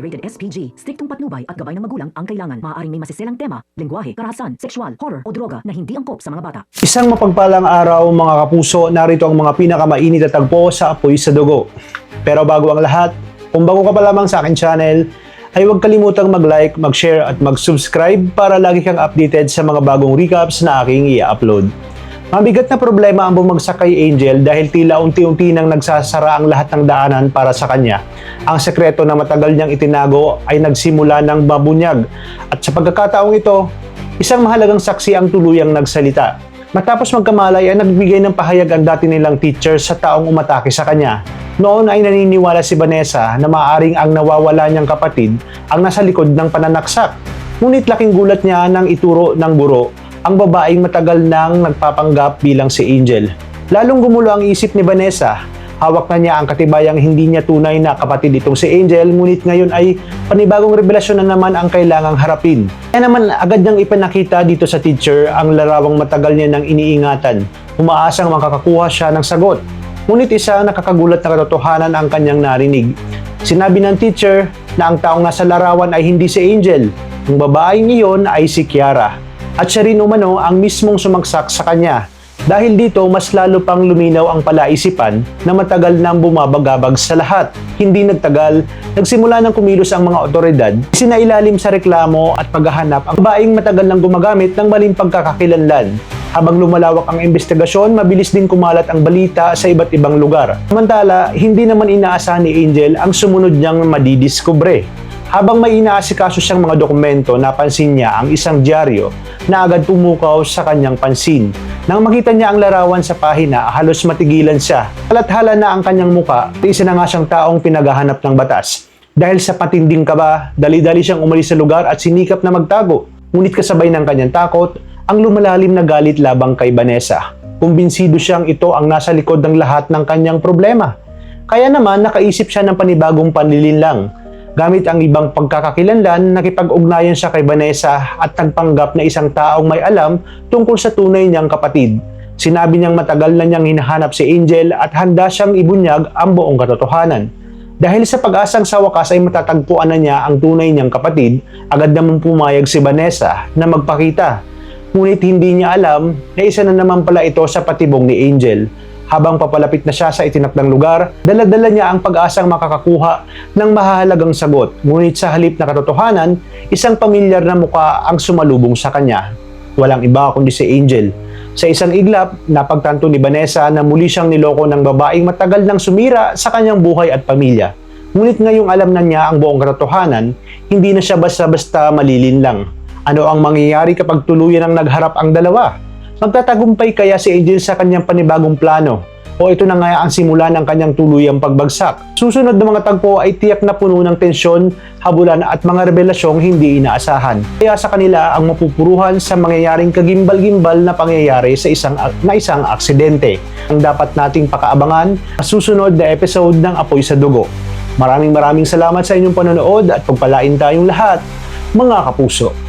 Rated SPG. Striktong patnubay at gabay ng magulang ang kailangan. Maaaring may masiselang tema, lengguwahe, karahasan, sexual, horror o droga na hindi angkop sa mga bata. Isang mapagpalang araw mga kapuso, narito ang mga pinakamainit na tagpo sa Apoy sa Dugo. Pero bago ang lahat, kung bago ka pa lamang sa akin channel, ay huwag kalimutang mag-like, mag-share at mag-subscribe para lagi kang updated sa mga bagong recaps na aking i-upload. Mabigat na problema ang bumagsak kay Angel dahil tila unti-unti nang nagsasara ang lahat ng daanan para sa kanya. Ang sekreto na matagal niyang itinago ay nagsimula ng mabunyag at sa pagkakataong ito, isang mahalagang saksi ang tuluyang nagsalita. Matapos magkamalay ay nagbigay ng pahayag ang dati nilang teacher sa taong umatake sa kanya. Noon ay naniniwala si Vanessa na maaaring ang nawawala niyang kapatid ang nasa likod ng pananaksak. Ngunit laking gulat niya nang ituro ng guro ang babaeng matagal nang nagpapanggap bilang si Angel. Lalong gumulo ang isip ni Vanessa. Hawak na niya ang katibayang hindi niya tunay na kapatid itong si Angel, ngunit ngayon ay panibagong revelasyon na naman ang kailangang harapin. Kaya naman agad niyang ipinakita dito sa teacher ang larawang matagal niya nang iniingatan. Umaasang makakakuha siya ng sagot. Ngunit isang nakakagulat na katotohanan ang kanyang narinig. Sinabi ng teacher na ang taong nasa larawan ay hindi si Angel. Ang babaeng iyon ay si Kiara. At siya rin umano ang mismong sumagsak sa kanya. Dahil dito, mas lalo pang luminaw ang palaisipan na matagal nang bumabagabag sa lahat. Hindi nagtagal, nagsimula ng kumilos ang mga otoridad, sinailalim sa reklamo at paghahanap ang babaeng matagal nang gumagamit ng maling pagkakakilanlan. Habang lumalawak ang investigasyon, mabilis din kumalat ang balita sa iba't ibang lugar. Samantala, hindi naman inaasahan ni Angel ang sumunod niyang madidiskubre. Habang may inaasikaso siyang mga dokumento, napansin niya ang isang dyaryo na agad pumukaw sa kanyang pansin. Nang makita niya ang larawan sa pahina, halos matigilan siya. Halathala na ang kanyang muka, isa na nga siyang taong pinaghahanap ng batas. Dahil sa patinding kaba, dali-dali siyang umalis sa lugar at sinikap na magtago. Ngunit kasabay ng kanyang takot, ang lumalalim na galit labang kay Vanessa. Kumbinsido siyang ito ang nasa likod ng lahat ng kanyang problema. Kaya naman nakaisip siya ng panibagong panlilinlang. Gamit ang ibang pagkakakilanlan, nakipag-ugnayan siya kay Vanessa at nagpanggap na isang taong may alam tungkol sa tunay niyang kapatid. Sinabi niyang matagal na niyang hinahanap si Angel at handa siyang ibunyag ang buong katotohanan. Dahil sa pag-asang sa wakas ay matatagpuan na niya ang tunay niyang kapatid, agad naman pumayag si Vanessa na magpakita. Ngunit hindi niya alam na isa na naman pala ito sa patibong ni Angel. Habang papalapit na siya sa itinakdang lugar, dala-dala niya ang pag-asang makakakuha ng mahahalagang sagot. Ngunit sa halip na katotohanan, isang pamilyar na muka ang sumalubong sa kanya. Walang iba kundi si Angel. Sa isang iglap, napagtanto ni Vanessa na muli siyang niloko ng babaeng matagal nang sumira sa kanyang buhay at pamilya. Ngunit ngayong alam na niya ang buong katotohanan, hindi na siya basta-basta malilinlang. Ano ang mangyayari kapag tuluyan ang nagharap ang dalawa? Magtatagumpay kaya si Angel sa kanyang panibagong plano? O ito na nga ang simula ng kanyang tuluyang pagbagsak? Susunod na mga tagpo ay tiyak na puno ng tensyon, habulan at mga revelasyong hindi inaasahan. Kaya sa kanila ang mapupuruhan sa mangyayaring kagimbal-gimbal na pangyayari sa isang aksidente. Ang dapat nating pakaabangan sa susunod na episode ng Apoy sa Dugo. Maraming salamat sa inyong panonood at pagpalain tayong lahat, mga kapuso.